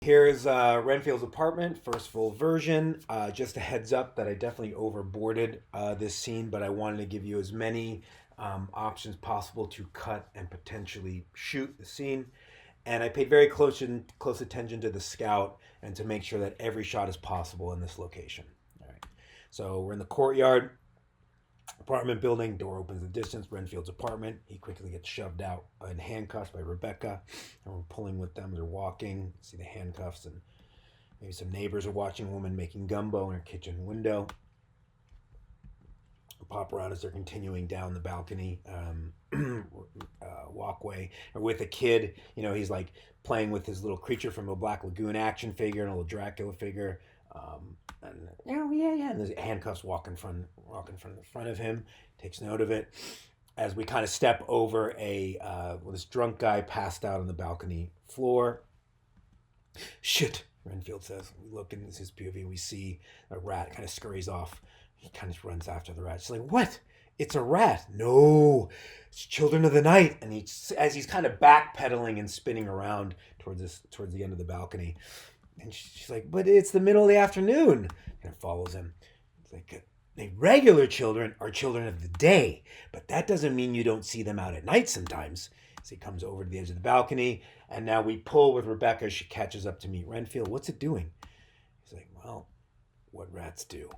Here's Renfield's apartment, first full version. Just a heads up that I definitely overboarded this scene, but I wanted to give you as many options possible to cut and potentially shoot the scene. And I paid very close attention to the scout and to make sure that every shot is possible in this location. All right. So we're in the courtyard. Apartment building, door opens the distance, Renfield's apartment. He quickly gets shoved out in handcuffs by Rebecca, and we're pulling with them. They're walking, see the handcuffs, and maybe some neighbors are watching a woman making gumbo in her kitchen window. Pop around as they're continuing down the balcony walkway, or with a kid. He's like playing with his little creature from a Black Lagoon action figure and a little Dracula figure. And yeah. And there's handcuffs walking from the front of him. Takes note of it as we kind of step over this drunk guy passed out on the balcony floor. Shit, Renfield says. We look in his POV. We see a rat kind of scurries off. He kind of runs after the rat. She's like, "What? It's a rat." "No, it's children of the night." And as he's kind of backpedaling and spinning around towards the end of the balcony. And she's like, "But it's the middle of the afternoon." And it follows him. It's like, the regular children are children of the day, but that doesn't mean you don't see them out at night sometimes. So he comes over to the edge of the balcony, and now we pull with Rebecca. She catches up to meet Renfield. "What's it doing?" He's like, "Well, what rats do."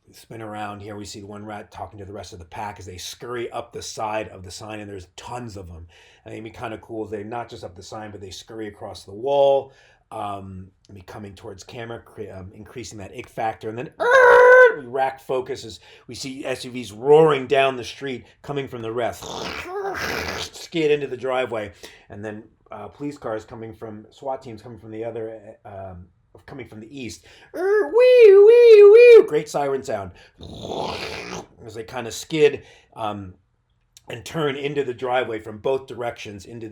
We spin around here. We see the one rat talking to the rest of the pack as they scurry up the side of the sign, and there's tons of them. And it'd be kind of cool. They not just up the sign, but they scurry across the wall, coming towards camera, increasing that ick factor. And then we rack focus as we see SUVs roaring down the street, coming from the rest, skid into the driveway, and then police cars SWAT teams coming from the other. Coming from the east. Wee, wee, wee. Great siren sound. As they kind of skid and turn into the driveway from both directions into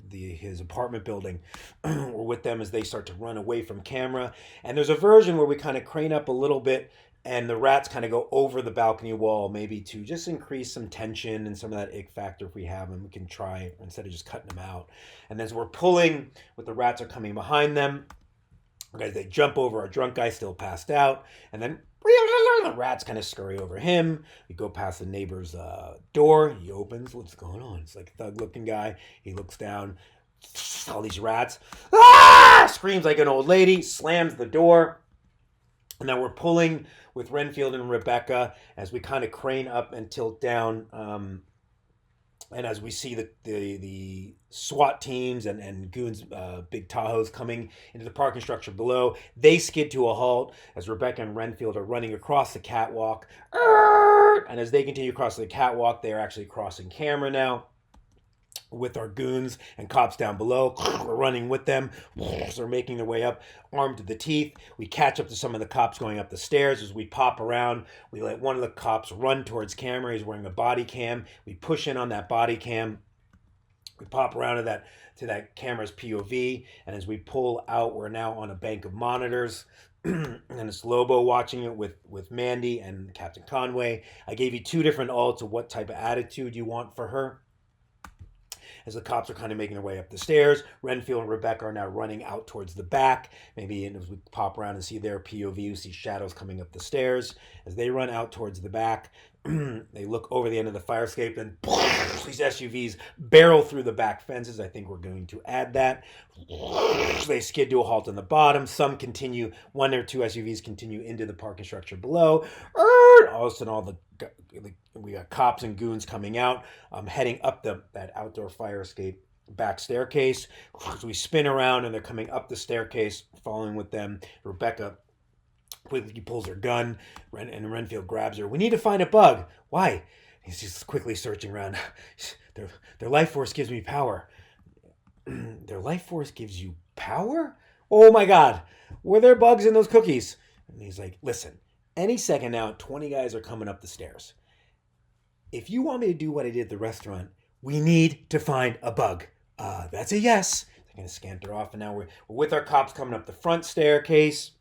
his apartment building. We're with them as they start to run away from camera. And there's a version where we kind of crane up a little bit and the rats kind of go over the balcony wall, maybe to just increase some tension and some of that ick factor. If we have them, we can try instead of just cutting them out. And as we're pulling, with the rats are coming behind them, guys, they jump over our drunk guy still passed out, and then the rats kind of scurry over him. We go past the neighbor's door. He opens. What's going on? It's like a thug-looking guy. He looks down. All these rats. Ah! Screams like an old lady. Slams the door. And now we're pulling with Renfield and Rebecca as we kind of crane up and tilt down. And as we see the SWAT teams and goons, big Tahoes coming into the parking structure below, they skid to a halt as Rebecca and Renfield are running across the catwalk. And as they continue across the catwalk, they are actually crossing camera now with our goons and cops down below. We're running with them. So they're making their way up, armed to the teeth. We catch up to some of the cops going up the stairs. As we pop around, we let one of the cops run towards camera. He's wearing a body cam. We push in on that body cam. We pop around to that camera's POV. And as we pull out, we're now on a bank of monitors. And it's Lobo watching it with Mandy and Captain Conway. I gave you two different alts of what type of attitude you want for her. As the cops are kind of making their way up the stairs, Renfield and Rebecca are now running out towards the back. Maybe as we pop around and see their POV, you see shadows coming up the stairs. As they run out towards the back, they look over the end of the fire escape, and these SUVs barrel through the back fences. I think we're going to add that. They skid to a halt on the bottom. Some continue, one or two SUVs continue into the parking structure below. All of a sudden, we got cops and goons coming out, heading up that outdoor fire escape back staircase. So we spin around and they're coming up the staircase, following with them. Rebecca quickly pulls her gun, and Renfield grabs her. "We need to find a bug." "Why?" He's just quickly searching around. Their life force gives me power. Their life force gives you power? Oh my God. Were there bugs in those cookies? And he's like, "Listen, any second now, 20 guys are coming up the stairs. If you want me to do what I did at the restaurant, we need to find a bug." That's a yes. They're going to scamper off, and now we're with our cops coming up the front staircase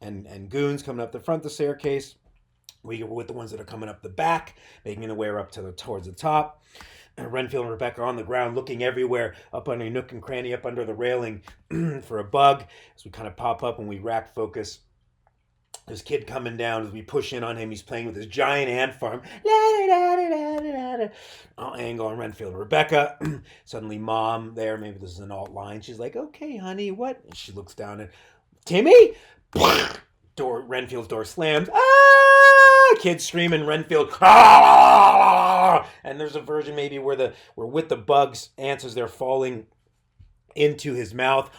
and goons coming up the front of the staircase. We're with the ones that are coming up the back, making their way up towards the top. Renfield and Rebecca are on the ground looking everywhere, up under a nook and cranny, up under the railing for a bug. As we kind of pop up and we rack focus, this kid coming down as we push in on him. He's playing with his giant ant farm. Angle on Renfield. Rebecca, suddenly mom there. Maybe this is an alt line. She's like, okay, honey, what? And she looks down at Timmy. Renfield's door slams. Ah! Kids screaming. Renfield. Ah! And there's a version maybe where with the bugs, ants as they're falling into his mouth.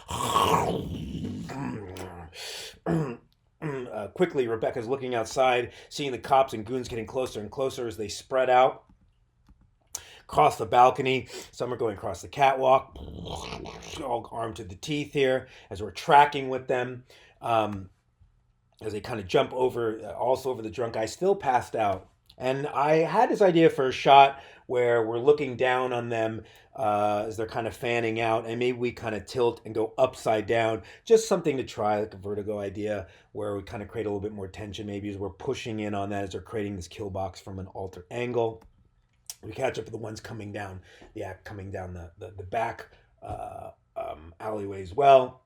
Quickly, Rebecca's looking outside, seeing the cops and goons getting closer and closer as they spread out across the balcony. Some are going across the catwalk, all armed to the teeth here, as we're tracking with them. As they kind of jump also over the drunk guy, still passed out. And I had this idea for a shot where we're looking down on them as they're kind of fanning out, and maybe we kind of tilt and go upside down. Just something to try, like a vertigo idea, where we kind of create a little bit more tension, maybe as we're pushing in on that, as they're creating this kill box from an altered angle. We catch up with the ones coming down the back alleyway as well.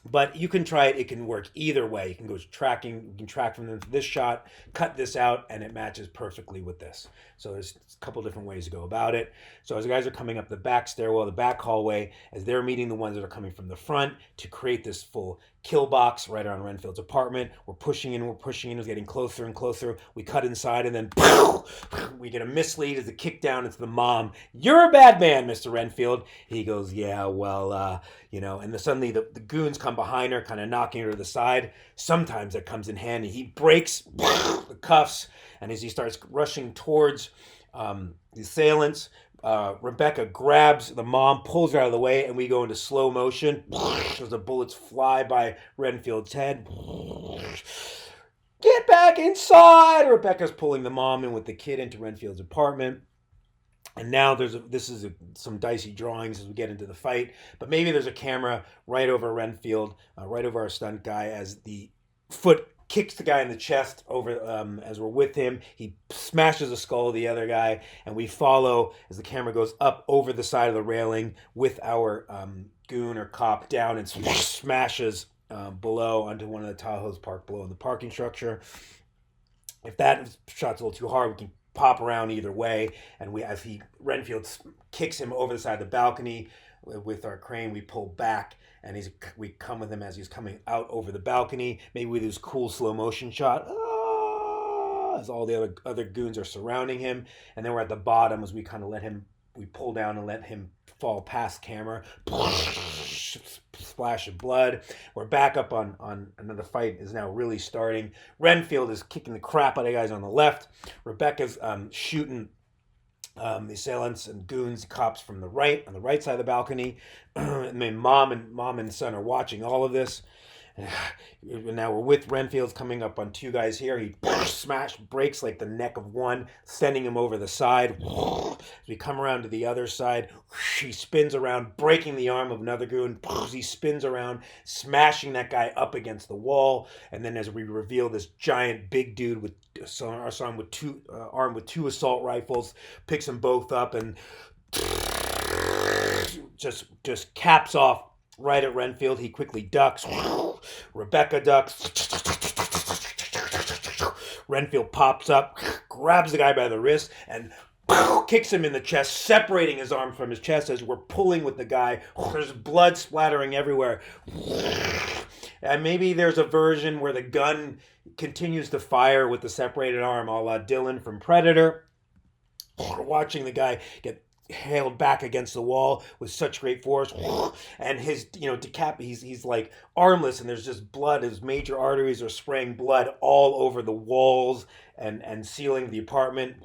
But you can try it. It can work either way. You can go tracking. You can track from them to this shot, cut this out, and it matches perfectly with this. So there's a couple different ways to go about it. So as the guys are coming up the back stairwell, the back hallway, as they're meeting the ones that are coming from the front to create this full kill box right around Renfield's apartment. We're pushing in. It's getting closer and closer. We cut inside, and then we get a mislead as a kick down. It's the mom. You're a bad man, Mr. Renfield. He goes, yeah, well, and suddenly the goons come behind her, kind of knocking her to the side. Sometimes that comes in handy. He breaks the cuffs, and as he starts rushing towards the assailants, Rebecca grabs the mom, pulls her out of the way, and we go into slow motion as the bullets fly by Renfield's head. Get back inside! Rebecca's pulling the mom in with the kid into Renfield's apartment. And now some dicey drawings as we get into the fight. But maybe there's a camera right over Renfield, right over our stunt guy, as the foot kicks the guy in the chest over as we're with him. He smashes the skull of the other guy, and we follow as the camera goes up over the side of the railing with our goon or cop down and smashes below onto one of the Tahoes parked below in the parking structure. If that shot's a little too hard, we can pop around either way, and Renfield kicks him over the side of the balcony with our crane. We pull back, and we come with him as he's coming out over the balcony, maybe with this cool slow motion shot, as all the other goons are surrounding him. And then we're at the bottom as we kind of we pull down and let him fall past camera. Splash of blood. We're back up on another fight is now really starting. Renfield is kicking the crap out of guys on the left. Rebecca's shooting the assailants and goons, cops from the right, on the right side of the balcony. And then mom and son are watching all of this. And now we're with Renfield's coming up on two guys here. He breaks like the neck of one, sending him over the side. As we come around to the other side, he spins around, breaking the arm of another goon. He spins around, smashing that guy up against the wall. And then as we reveal this giant big dude with armed with two assault rifles, picks them both up and just caps off right at Renfield. He quickly ducks. Rebecca ducks. Renfield pops up, grabs the guy by the wrist, and kicks him in the chest, separating his arm from his chest as we're pulling with the guy. There's blood splattering everywhere. And maybe there's a version where the gun continues to fire with the separated arm, a la Dylan from Predator. We're watching the guy get hailed back against the wall with such great force, and his he's like armless, and there's just blood. His major arteries are spraying blood all over the walls and sealing the apartment.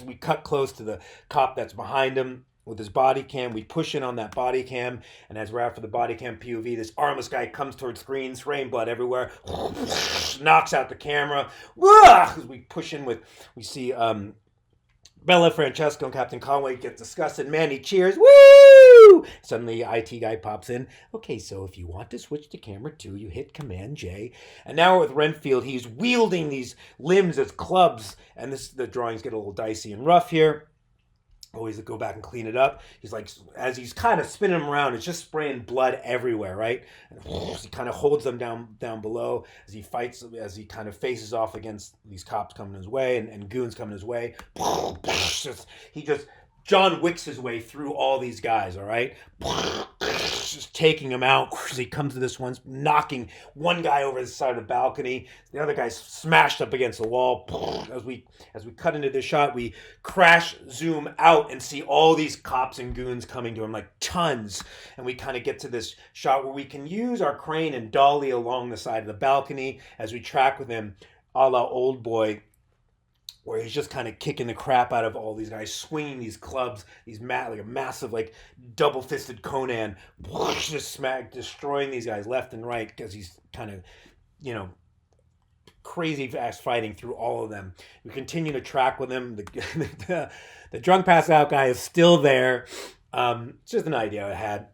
We cut close to the cop that's behind him with his body cam. We push in on that body cam, and as we're after the body cam POV, this armless guy comes towards screen, spraying blood everywhere, knocks out the camera. As we push in we see Bella Francesco and Captain Conway get disgusted. Manny cheers. Woo! Suddenly, IT guy pops in. Okay, so if you want to switch to camera 2, you hit Command J. And now with Renfield, he's wielding these limbs as clubs. And the drawings get a little dicey and rough here. always go back and clean it up. He's like, as he's kind of spinning them around, it's just spraying blood everywhere, right? And he kind of holds them down below as he fights, as he kind of faces off against these cops coming his way and goons coming his way. He just John Wicks his way through all these guys, all right? Just taking them out. He comes to this one, knocking one guy over the side of the balcony. The other guy's smashed up against the wall. As we cut into this shot, we crash zoom out and see all these cops and goons coming to him, like tons. And we kind of get to this shot where we can use our crane and dolly along the side of the balcony as we track with him, a la Old Boy, where he's just kind of kicking the crap out of all these guys, swinging these clubs, like a massive, like double-fisted Conan, just destroying these guys left and right because he's kind of, crazy fast fighting through all of them. We continue to track with him. The drunk passed out guy is still there. It's just an idea I had.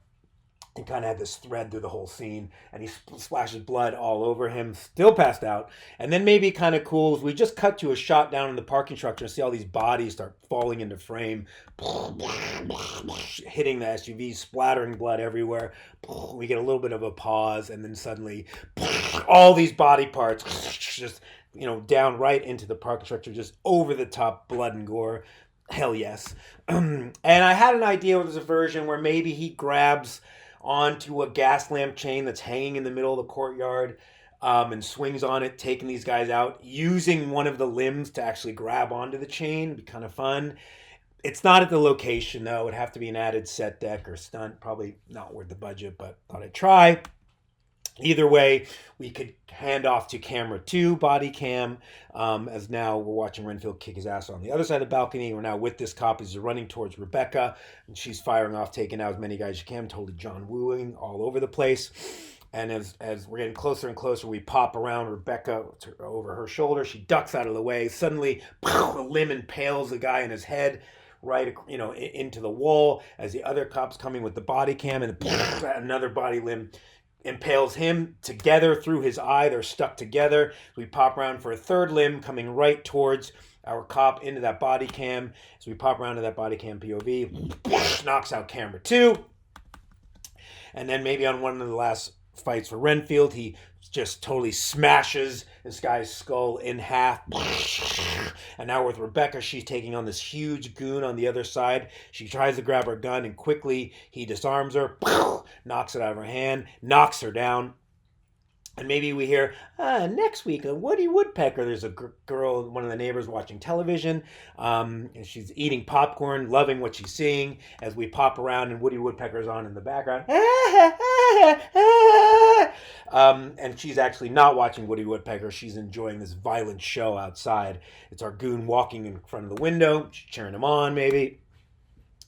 He kind of had this thread through the whole scene, and he splashes blood all over him, still passed out. And then maybe kind of cool is we just cut to a shot down in the parking structure and see all these bodies start falling into frame, hitting the SUV, splattering blood everywhere. We get a little bit of a pause, and then suddenly all these body parts just, down right into the parking structure, just over the top blood and gore. Hell yes. And I had an idea with this version where maybe he grabs onto a gas lamp chain that's hanging in the middle of the courtyard and swings on it, taking these guys out, using one of the limbs to actually grab onto the chain. It'd be kind of fun. It's not at the location, though. It would have to be an added set deck or stunt. Probably not worth the budget, but thought I'd try. Either way, we could hand off to camera 2, body cam, as now we're watching Renfield kick his ass on the other side of the balcony. We're now with this cop as he's running towards Rebecca, and she's firing off, taking out as many guys as she can, totally John Wooing all over the place. And as we're getting closer and closer, we pop around Rebecca over her shoulder. She ducks out of the way. Suddenly, a limb impales the guy in his head, right, into the wall, as the other cop's coming with the body cam, and another body limb impales him together through his eye. They're stuck together. We pop around for a third limb coming right towards our cop into that body cam. So we pop around to that body cam POV, knocks out camera 2. And then maybe on one of the last fights for Renfield, he just totally smashes this guy's skull in half. And now with Rebecca, she's taking on this huge goon on the other side. She tries to grab her gun, and quickly he disarms her, knocks it out of her hand, knocks her down. And maybe we hear, next week, a Woody Woodpecker. There's a girl, one of the neighbors, watching television. And she's eating popcorn, loving what she's seeing. As we pop around, and Woody Woodpecker's on in the background. And she's actually not watching Woody Woodpecker. She's enjoying this violent show outside. It's our goon walking in front of the window. She's cheering him on, maybe.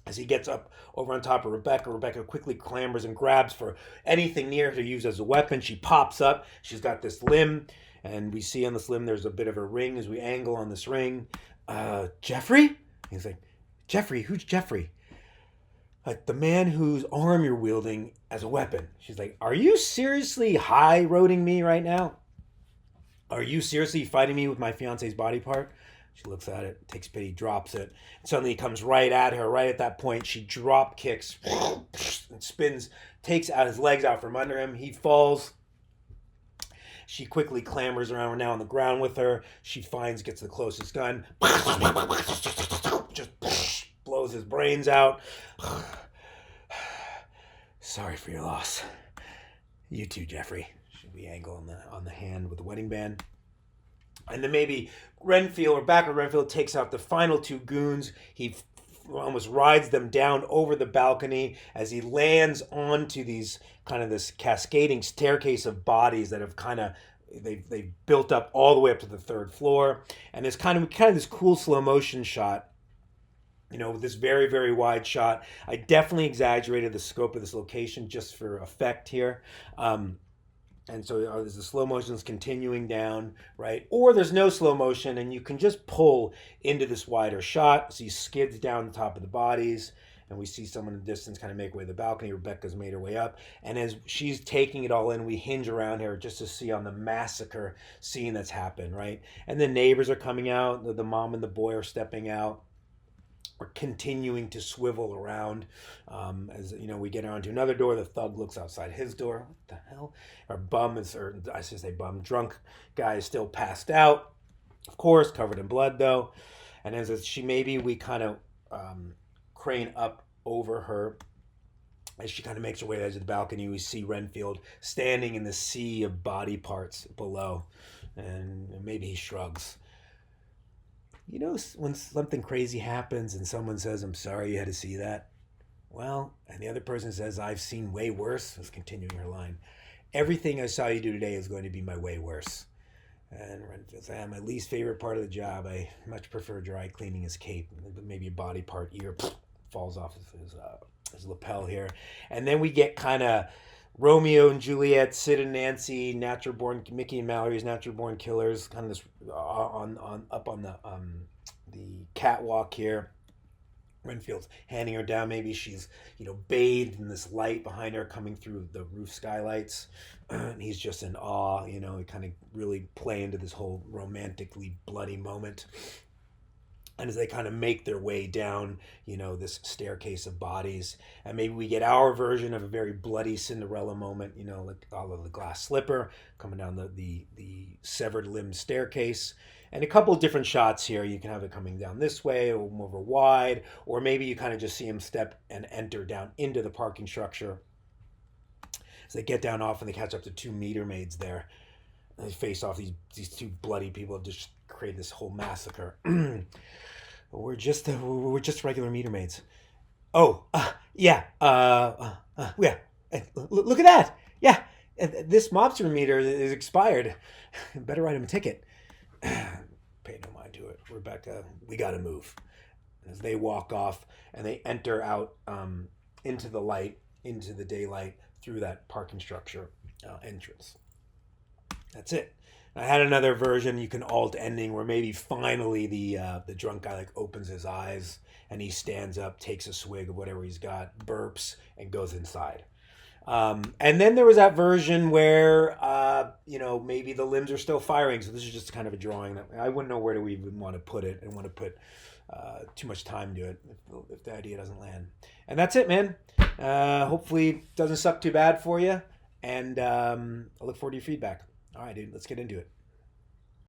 As he gets up over on top of Rebecca, Rebecca quickly clambers and grabs for anything near her to use as a weapon. She pops up. She's got this limb, and we see on this limb there's a bit of a ring as we angle on this ring. Jeffrey? He's like, Jeffrey? Who's Jeffrey? Like, the man whose arm you're wielding as a weapon. She's like, are you seriously high-roading me right now? Are you seriously fighting me with my fiance's body part? She looks at it, takes pity, drops it. Suddenly he comes right at her. Right at that point, she drop kicks and spins, takes out his legs out from under him. He falls. She quickly clambers around. We're now on the ground with her. She gets the closest gun. Just blows his brains out. Sorry for your loss. You too, Jeffrey. Should we angle on the hand with the wedding band? And then maybe Renfield takes out the final 2 goons. He almost rides them down over the balcony as he lands onto this cascading staircase of bodies that have they've built up all the way up to the 3rd floor. And it's kind of this cool slow motion shot, with this very, very wide shot. I definitely exaggerated the scope of this location just for effect here. And so there's the slow motions continuing down, right? Or there's no slow motion, and you can just pull into this wider shot. So he skids down the top of the bodies, and we see someone in the distance kind of make way to the balcony. Rebecca's made her way up. And as she's taking it all in, we hinge around here just to see on the massacre scene that's happened, right? And the neighbors are coming out. The mom and the boy are stepping out. are continuing to swivel around. As you know, we get around to another door. The thug looks outside his door. What the hell? Our bum is, or I should say bum, drunk guy is still passed out. Of course, covered in blood though. And as she, maybe we kind of crane up over her. As she kind of makes her way to the edge of the balcony, we see Renfield standing in the sea of body parts below. And maybe he shrugs. You know, when something crazy happens and someone says, I'm sorry you had to see that? Well, and the other person says, I've seen way worse. Was continuing her line. Everything I saw you do today is going to be my way worse. And Renfield says, my least favorite part of the job. I much prefer dry cleaning his cape. Maybe a body part ear falls off of his lapel here. And then we get kind of Romeo and Juliet, Sid and Nancy, natural born Mickey and Mallory's natural born killers, kind of this up on the catwalk here. Renfield's handing her down. Maybe she's, bathed in this light behind her coming through the roof skylights. And he's just in awe, he kind of really play into this whole romantically bloody moment. And as they kind of make their way down, this staircase of bodies, and maybe we get our version of a very bloody Cinderella moment, like all of the glass slipper coming down the severed limb staircase, and a couple of different shots here. You can have it coming down this way, or over wide, or maybe you kind of just see him step and enter down into the parking structure. As they get down off and they catch up to two meter maids there, and they face off these two bloody people, just create this whole massacre. We're just regular meter maids. Oh, yeah. Yeah. Look at that. Yeah. This mobster meter is expired. Better write him a ticket. Pay no mind to it. Rebecca, we got to move. As they walk off and they enter out into the light, into the daylight through that parking structure entrance. That's it. I had another version, you can alt ending, where maybe finally the drunk guy opens his eyes and he stands up, takes a swig of whatever he's got, burps, and goes inside. And then there was that version where maybe the limbs are still firing. So this is just kind of a drawing that I wouldn't know where do we even want to put it, and want to put too much time to it if the idea doesn't land. And that's it, man. Hopefully it doesn't suck too bad for you, and I look forward to your feedback. All right, dude, let's get into it.